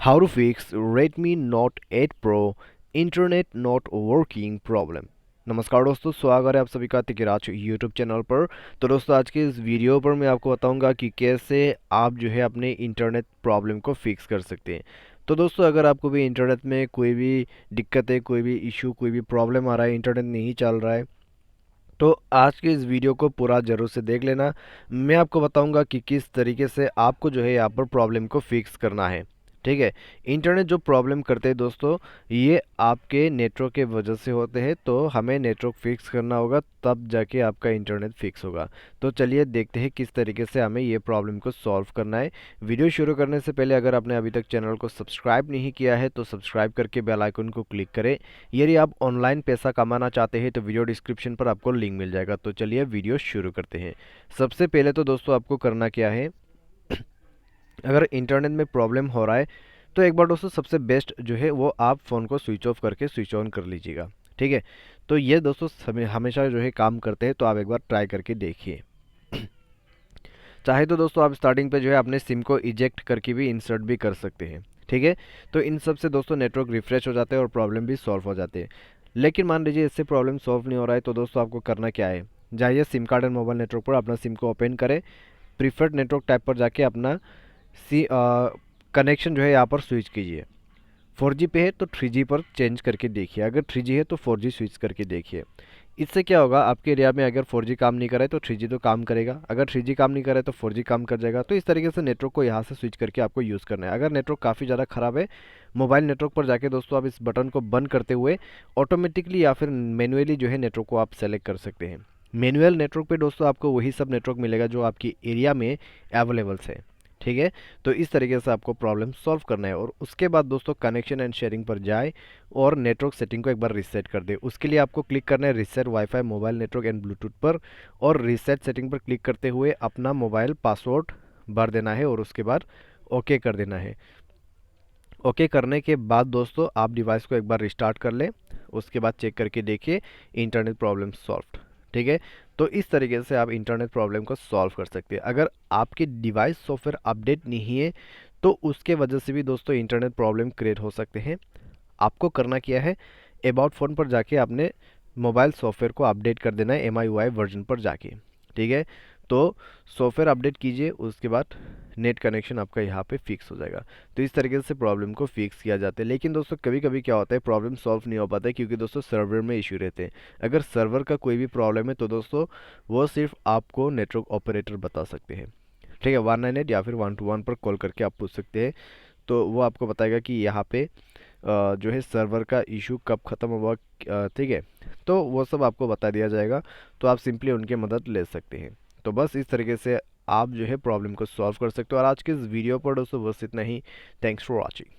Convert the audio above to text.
How to fix Redmi Note 8 Pro internet not working problem. नमस्कार दोस्तों, स्वागत है आप सभी का तिकिराज यूट्यूब चैनल पर। तो दोस्तों आज के इस वीडियो पर मैं आपको बताऊंगा कि कैसे आप जो है अपने इंटरनेट प्रॉब्लम को फिक्स कर सकते हैं। तो दोस्तों अगर आपको भी इंटरनेट में कोई भी दिक्कत है, कोई भी इशू, कोई भी प्रॉब्लम आ रहा है, इंटरनेट नहीं चल रहा है, तो आज के इस वीडियो को पूरा ज़रूर से देख लेना। मैं आपको बताऊंगा कि किस तरीके से आपको जो है यहाँ पर प्रॉब्लम को फिक्स करना है। ठीक है। इंटरनेट जो प्रॉब्लम करते हैं दोस्तों, ये आपके नेटवर्क के वजह से होते हैं, तो हमें नेटवर्क फिक्स करना होगा, तब जाके आपका इंटरनेट फिक्स होगा। तो चलिए देखते हैं किस तरीके से हमें ये प्रॉब्लम को सॉल्व करना है। वीडियो शुरू करने से पहले अगर आपने अभी तक चैनल को सब्सक्राइब नहीं किया है तो सब्सक्राइब करके बेल आइकन को क्लिक करें। यदि आप ऑनलाइन पैसा कमाना चाहते हैं तो वीडियो डिस्क्रिप्शन पर आपको लिंक मिल जाएगा। तो चलिए वीडियो शुरू करते हैं। सबसे पहले तो दोस्तों आपको करना क्या है, अगर इंटरनेट में प्रॉब्लम हो रहा है तो एक बार दोस्तों सबसे बेस्ट जो है वो आप फ़ोन को स्विच ऑफ करके स्विच ऑन कर लीजिएगा। ठीक है। तो ये दोस्तों हमेशा जो है काम करते हैं, तो आप एक बार ट्राई करके देखिए। चाहे तो दोस्तों आप स्टार्टिंग पे जो है अपने सिम को इजेक्ट करके भी इंसर्ट भी कर सकते हैं। ठीक है। तो इन सब से दोस्तों नेटवर्क रिफ्रेश हो जाते हैं और प्रॉब्लम भी सॉल्व हो जाते हैं। लेकिन मान लीजिए इससे प्रॉब्लम सॉल्व नहीं हो रहा है, तो दोस्तों आपको करना क्या है, जाइए SIM card and mobile network पर अपना सिम को ओपन करें, प्रीफर्ड नेटवर्क टाइप पर जाके अपना सी कनेक्शन जो है यहाँ पर स्विच कीजिए। 4G पे है तो 3G पर चेंज करके देखिए, अगर 3G है तो 4G स्विच करके देखिए। इससे क्या होगा, आपके एरिया में अगर 4G काम नहीं करे तो 3G तो काम करेगा, अगर 3G काम नहीं करे तो 4G काम कर जाएगा। तो इस तरीके से नेटवर्क को यहाँ से स्विच करके आपको यूज़ करना है। अगर नेटवर्क काफ़ी ज़्यादा ख़राब है, मोबाइल नेटवर्क पर जाके दोस्तों आप इस बटन को बंद करते हुए ऑटोमेटिकली या फिर मैनुअली जो है नेटवर्क को आप सेलेक्ट कर सकते हैं। मैनुअल नेटवर्क पे दोस्तों आपको वही सब नेटवर्क मिलेगा जो आपकी एरिया में अवेलेबल्स है। ठीक है। तो इस तरीके से आपको प्रॉब्लम सॉल्व करना है, और उसके बाद दोस्तों कनेक्शन एंड शेयरिंग पर जाए और नेटवर्क सेटिंग को एक बार रीसेट कर दे। उसके लिए आपको क्लिक करना है reset wifi mobile network and Bluetooth पर, और रीसेट सेटिंग पर क्लिक करते हुए अपना मोबाइल पासवर्ड भर देना है और उसके बाद ओके कर देना है। ओके करने के बाद दोस्तों आप डिवाइस को एक बार रिस्टार्ट कर लें, उसके बाद चेक करके देखिए इंटरनेट प्रॉब्लम सॉल्व। ठीक है। तो इस तरीके से आप इंटरनेट प्रॉब्लम को सॉल्व कर सकते हैं। अगर आपके डिवाइस सॉफ्टवेयर अपडेट नहीं है तो उसके वजह से भी दोस्तों इंटरनेट प्रॉब्लम क्रिएट हो सकते हैं। आपको करना क्या है, अबाउट फ़ोन पर जाके आपने मोबाइल सॉफ्टवेयर को अपडेट कर देना है MIUI वर्जन पर जाके। ठीक है। तो सॉफ्टवेयर अपडेट कीजिए, उसके बाद नेट कनेक्शन आपका यहाँ पे फिक्स हो जाएगा। तो इस तरीके से प्रॉब्लम को फिक्स किया जाता है। लेकिन दोस्तों कभी कभी क्या होता है, प्रॉब्लम सॉल्व नहीं हो पाता है, क्योंकि दोस्तों सर्वर में इशू रहते हैं। अगर सर्वर का कोई भी प्रॉब्लम है तो दोस्तों वो सिर्फ आपको नेटवर्क ऑपरेटर बता सकते हैं। ठीक है। 198 या फिर 121 पर कॉल करके आप पूछ सकते हैं, तो वो आपको बताएगा कि यहाँ पे जो है सर्वर का इशू कब ख़त्म हुआ। ठीक है। तो वो सब आपको बता दिया जाएगा, तो आप सिंपली उनकी मदद ले सकते हैं। तो बस इस तरीके से आप जो है प्रॉब्लम को सॉल्व कर सकते हो। और आज के इस वीडियो पर दोस्तों बस इतना ही। Thanks for watching.